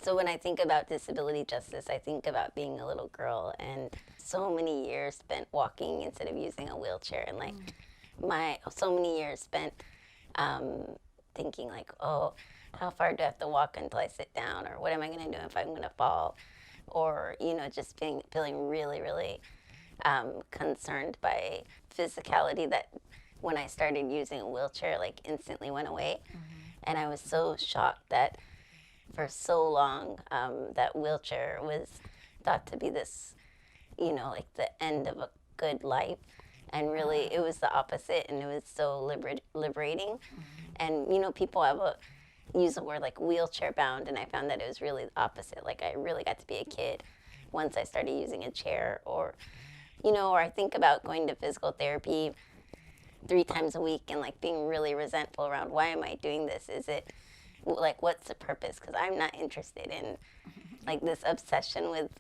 So when I think about disability justice, I think about being a little girl and so many years spent walking instead of using a wheelchair, and like my so many years spent um, thinking like, oh, how far do I have to walk until I sit down, or what am I going to do if I'm going to fall, or just feeling really really concerned by physicality that when I started using a wheelchair like instantly went away, and I was so shocked that for so long that wheelchair was thought to be this, like the end of a good life. And really, it was the opposite, and it was so liberating. And, people have use the word like wheelchair bound, and I found that it was really the opposite. Like, I really got to be a kid once I started using a chair, or, or I think about going to physical therapy 3 times a week and like being really resentful around why am I doing this? Is it like what's the purpose? Because I'm not interested in like this obsession with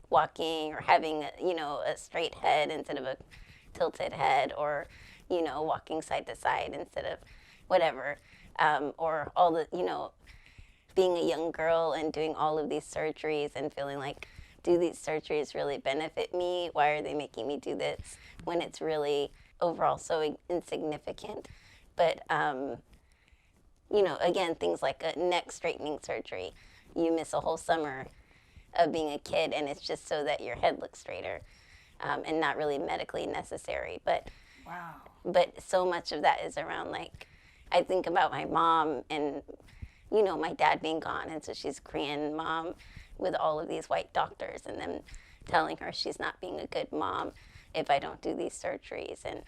walking or having a straight head instead of a tilted head, or walking side to side instead of whatever, or all the being a young girl and doing all of these surgeries and feeling like, do these surgeries really benefit me? Why are they making me do this when it's really overall so insignificant? But again, things like a neck straightening surgery, you miss a whole summer of being a kid, and it's just so that your head looks straighter, and not really medically necessary. Wow. But so much of that is around, like, I think about my mom and, my dad being gone, and so she's a Korean mom with all of these white doctors, and them telling her she's not being a good mom if I don't do these surgeries. And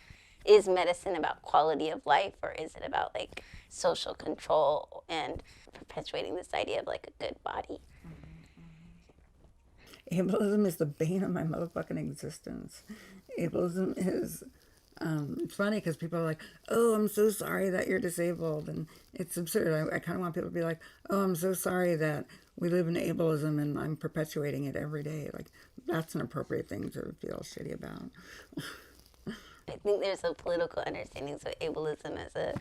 is medicine about quality of life, or is it about like social control and perpetuating this idea of like a good body? Ableism is the bane of my motherfucking existence. Ableism is, it's funny because people are like, oh, I'm so sorry that you're disabled. And it's absurd. I kind of want people to be like, oh, I'm so sorry that we live in ableism and I'm perpetuating it every day. Like, that's an appropriate thing to feel shitty about. I think there's a political understanding of ableism as a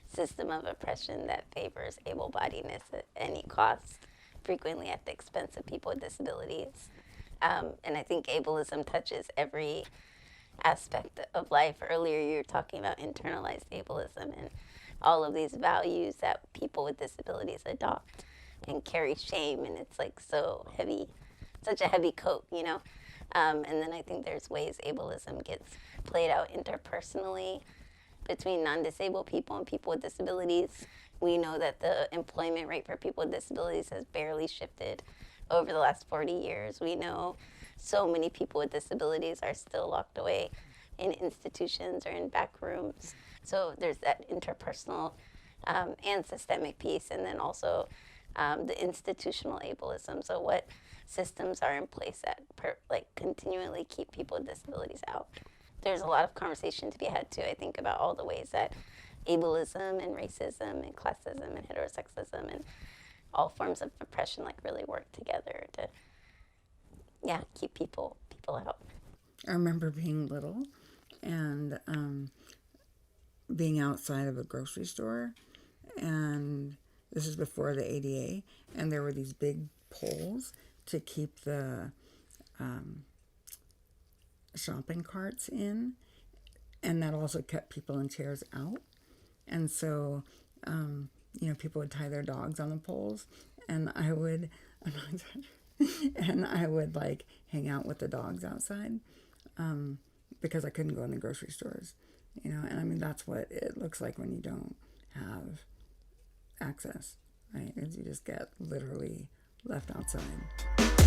system of oppression that favors able-bodiedness at any cost, frequently at the expense of people with disabilities. And I think ableism touches every aspect of life. Earlier, you were talking about internalized ableism and all of these values that people with disabilities adopt and carry shame, and it's like so heavy, such a heavy coat, And then I think there's ways ableism gets played out interpersonally between non-disabled people and people with disabilities. We know that the employment rate for people with disabilities has barely shifted over the last 40 years. We know so many people with disabilities are still locked away in institutions or in back rooms. So there's that interpersonal and systemic piece, and then also the institutional ableism. So what systems are in place that continually keep people with disabilities out? There's a lot of conversation to be had too, I think, about all the ways that ableism and racism and classism and heterosexism and all forms of oppression like really work together to keep people out. I remember being little and being outside of a grocery store, and this is before the ADA, and there were these big poles to keep the shopping carts in, and that also kept people in chairs out. And so, people would tie their dogs on the poles, and I would, and I would like hang out with the dogs outside, because I couldn't go in the grocery stores, and I mean, that's what it looks like when you don't have access, right? Is you just get literally left outside.